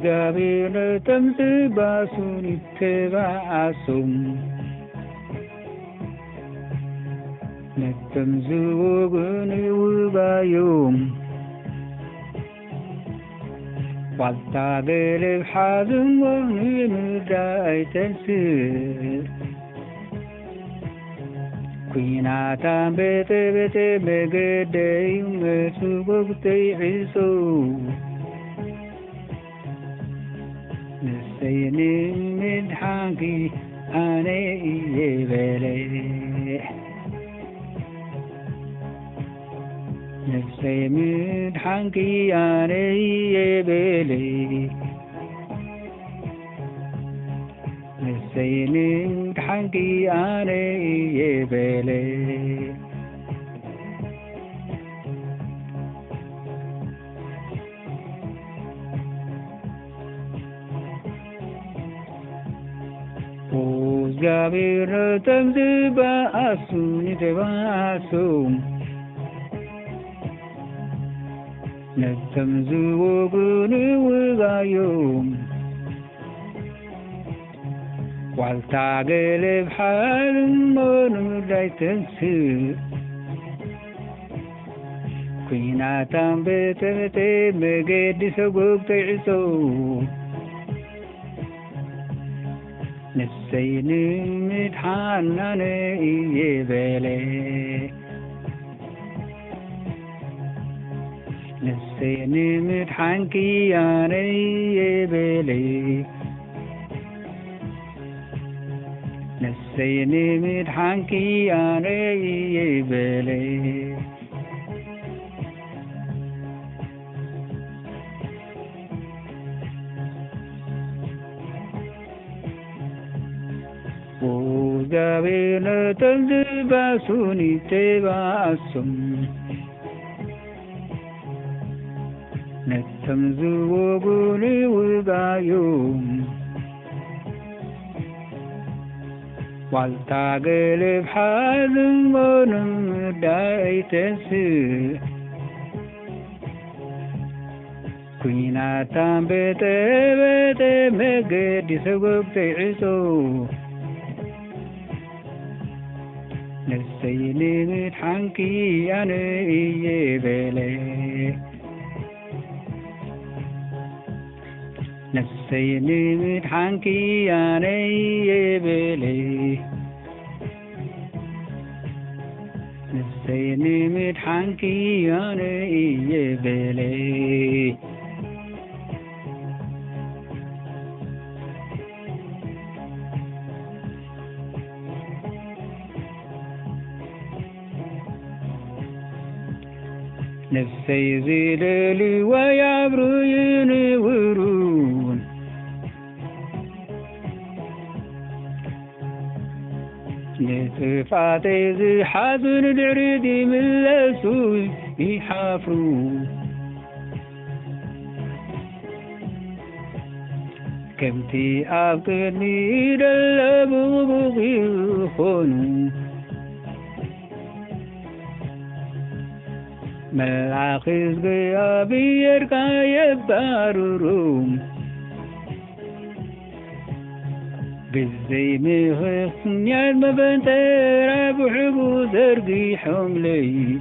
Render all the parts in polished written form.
እግዚአብሔር ተምዝባሱን ይትባአሱም ነተምዝወጉን ውባዩም والتعبير بحازم ونمداي تنسير كوينا تام بيت بيت بقدي ومسوق تيعيسو نسيني مدحانكي أنا يبالي نفسي مدحانكي أنا يبالي نفسي مدحانكي أنا يبالي وزابير تمزبا أسوني تباسوم نتمزوغني وغايوم والتعقل بحال من لا تنسي كوينا تام بتبتي مقدي سوق تعسو نسيني متحنني يبالي نسيني متحنكي أنا يبالي نسيني متحنكي أنا يبالي وزابير تنزباسوني تباسم نتمزوغني وغايوم والتعقل بحال من داي تنسي كوينا تام بتبتي مقدي سوق تعسو نسيني متحنكي أنا يبالي نسيني متحنكي أنا يبالي نسيني متحنكي أنا يبالي نفسي زلالي ويعبرو ينورون نتفاتي زي حزن العريدي من لسوي يحافرو كمتي أبقني للبو بغي خونو ملاخذ غيابي يرقى يبارروم بالزي مخصن يال مبنتر بحبو زرقي حملي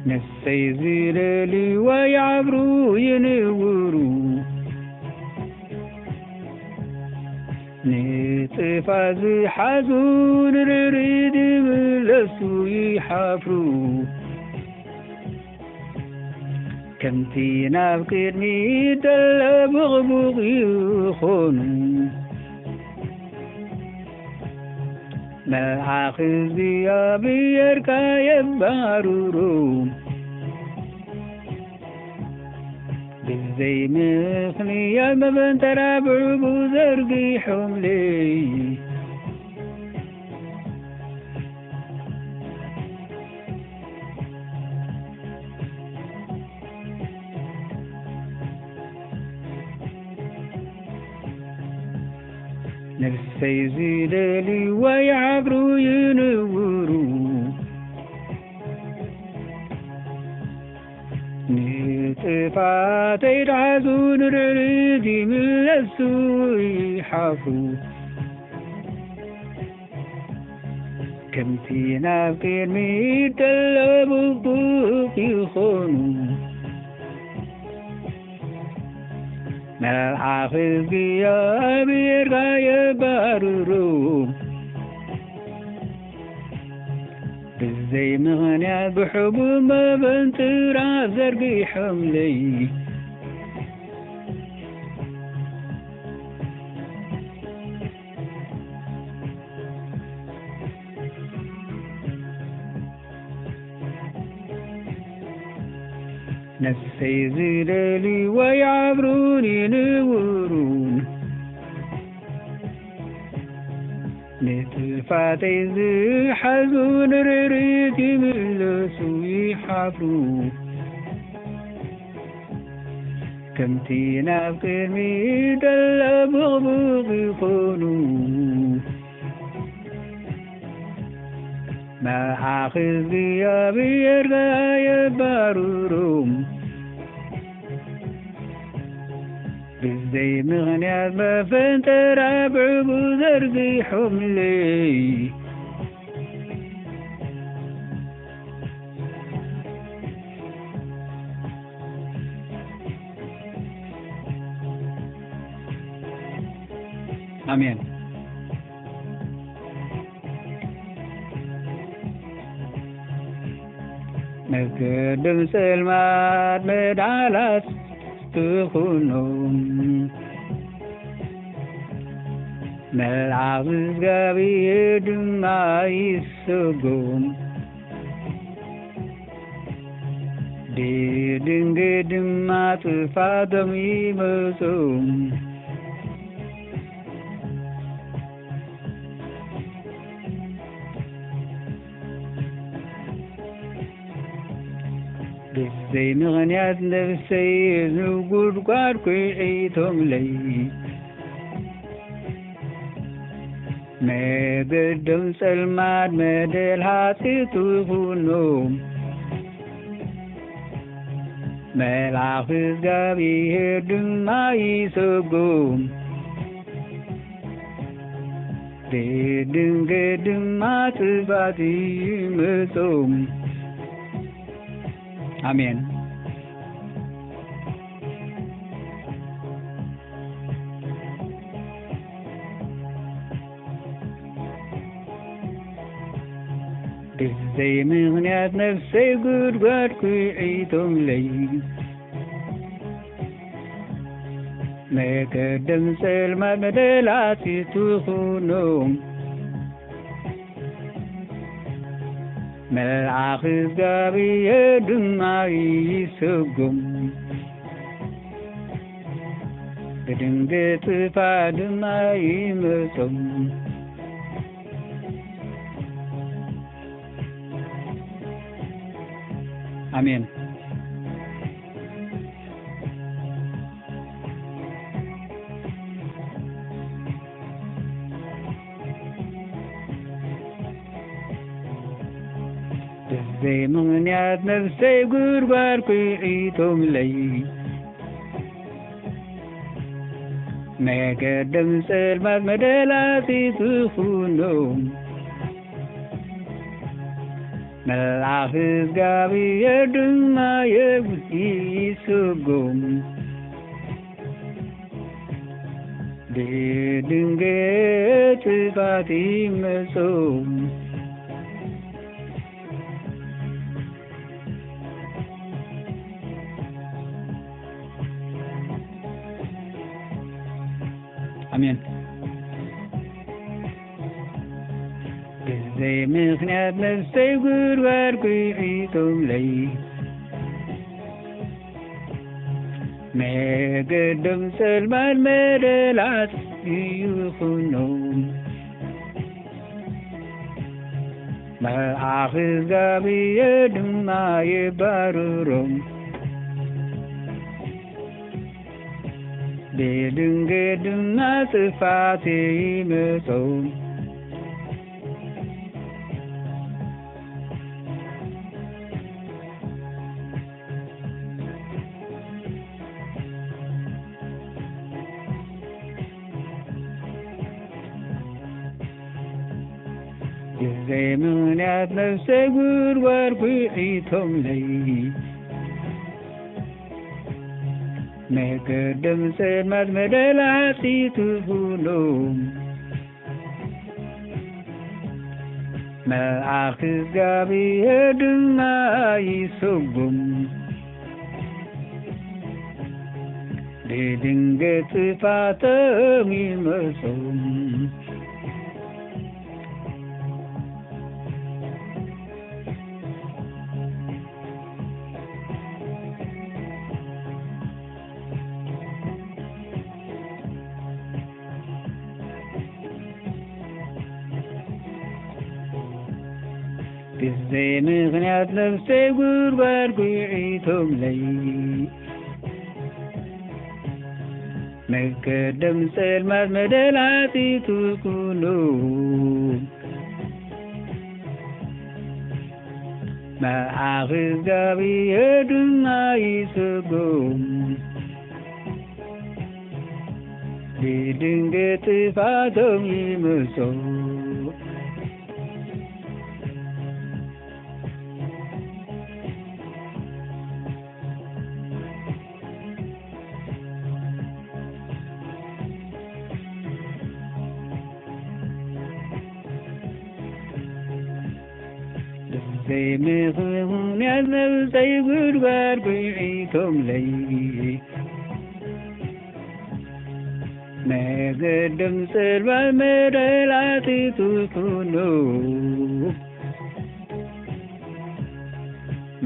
نسي زلالي ويعبرو ينورو نتفازي حزون رريد ملسو يحفرو كمتي نافكرني دل بغبغ يخونو ملاخذ بيابي يركا يبارورو بالزي مخني يا مبنتر بعبو زرقي حملي نفسي زلالي ويعبروا ينوروا نطفاتي العزون الردي من السوء حفروا كم فينا غير ميتلبوا بوق يخونوا ما حافظ غيابي رغاية بارورو بزي مغنيات بحب ما بنترا زرقي حملي نفسي زلالي ويعبرون ينورون نطفاتي زي حزون رريتي من لسوي حفرو كم تينا بكرمي دلا بغبغ يخونو ما حاخذ غيابي يرغاية باروروم بزي مغنيات ما فانت رابع بذرقي حملي آمين مقدم سلمات مدالات تخونهم ملعب زغابي دما يسقوم دي دنگ دما تفادم يمسوم بزي مغنيات نفسي نقول قار كويتهم لي ما قدم سلمان مدل هاتي تخونهم ما العافز قابي هدم ما يسقوم دي دنگ دما تفاتي مسوم آمين بزي مغنيات نفسي قد كويتهم لي ما قدم سلمات مدلاتي تخونهم ملعاخذ قابي يدما يسقم بدنقت فادما يمسم آمين بزي مغنيات نفسي قربار كويتهم لي ما قدم سلمات مدلاتي تخونهم ملعافز قابي يدما يسقوم دي دنگت فاتي مسوم آمين بزي مغنيات نفسي قربار كويتهم لي ما قدم سلمان مدلات يخونهم ما آخذ قابي يدما يبارورهم በድንገትና ጥፋቴ ይመጣው የዘመናት ነፍሴ ጉድጓድ ኩዒቶም ላይ መቀደም ጽልመት መደላጢቱ ሁሉ መልአክ እግዚአብሔር ድማ ይሰጉም በድንገት ጥፋትም ይመጹም በዚህ ምክንያት ነፍሴ ጉድጓድ ኩዒቶም ላይ መቀደም ጽልመት መደላጢቱ ኩሉ መልአክ እግዚአብሔር ድማ ይሰጉም በድንገት ጥፋትም ይመጹም ምክንያት ነፍሴ ጉድጓድ ኩዒቶም ላይ መቀደም ጽልመት መደላጢቱ ኩሉ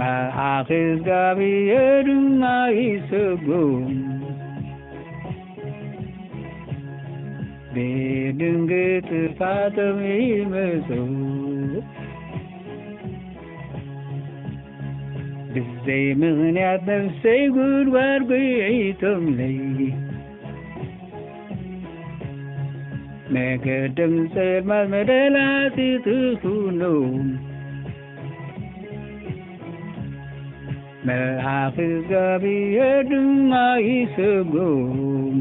መልአክ እግዚአብሔር ድማ ይሰጉም በድንገት ጥፋትም ይመጹም በዚህ ምክንያት ነፍሴ ጉድጓድ ኩዒቶም ላይ መቀደም ጽልመት መደላጢቱ ኩሉ መልአክ እግዚአብሔር ድማ ይሰጉም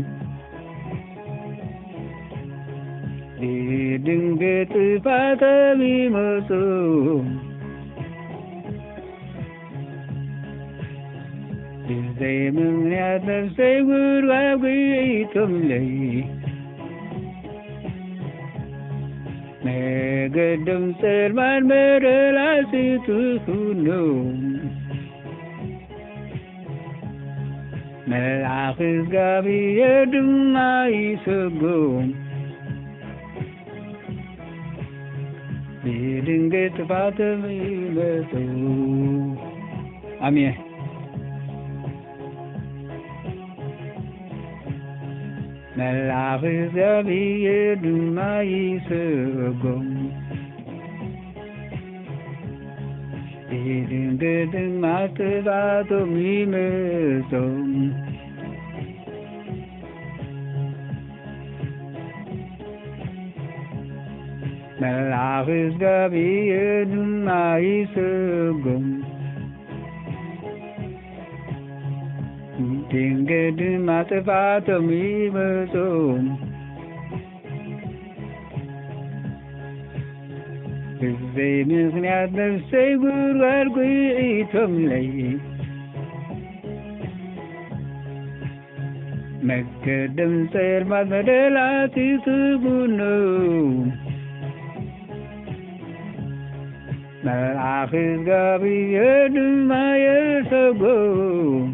በድንገት ጥፋትም ይመጹም በዚህ ምክንያት ነፍሴ ጉድጓድ ኩዒቶም ላይ መቀደም ጽልመት መደላጢቱ ኩሉ መልአክ እግዚአብሔር ድማ ይሰጉም በድንገት ጥፋትም ይመጹም አሜን። መልአክ እግዚአብሔር ድማ ይሰጉም በድንገት ጥፋትም ይመጹም መልአክ እግዚአብሔር ድማ ይሰጉም ድንገት ጥፋትም ይመጹም በዚህ ምክንያት ነፍሴ ጉድጓድ ኩዒቶም ላይ መቀደም ጽልመት መደላጢቱ ኩሉ መልአክ እግዚአብሔር ድማ ይሰጉም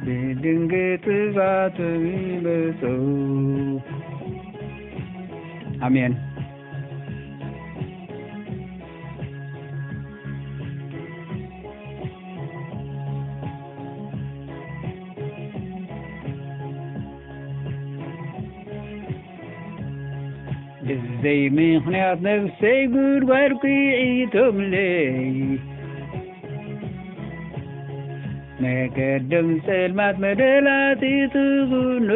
በድንገት ጥፋትም ይመጹም አሜን። በዚህ ምክንያት ነፍሴ ጉድጓድ ኩዒቶም ላይ መቀደም ጽልማት መደላቲቱ ሁሉ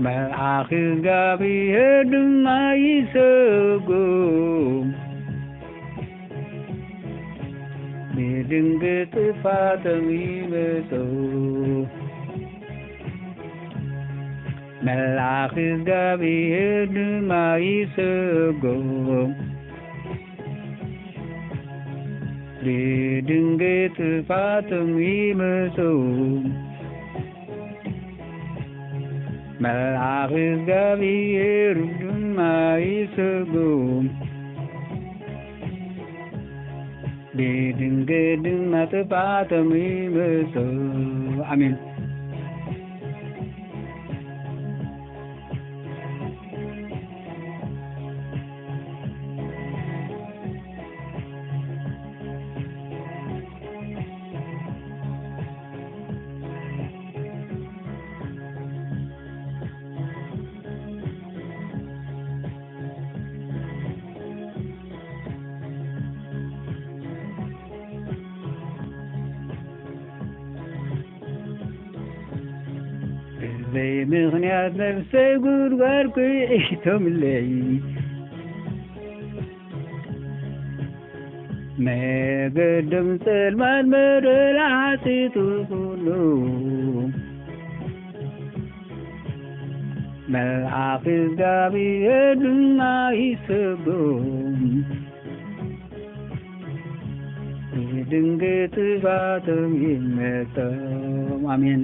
መልአክ እግዚአብሔር ድማ ይሰጉም በድንገት ጥፋትም ይመጡ መልአክ እግዚአብሔር ድማ ይሰጉም በድንገት ጥፋትም ይመጡ መልአክ እግዚአብሔር ድማ ይሰጉም በድንገት ጥፋትም ይመጡ አሜን። ምክንያት ነፍሴ ጉድጓድ ኩይቶምለይ መገደም ጽልማት መደላቲቱ ሁሉ መልአክ እግዚአብሔር ድማ ይሰጉም በድንገት ጥፋትም ይመጡ አሜን።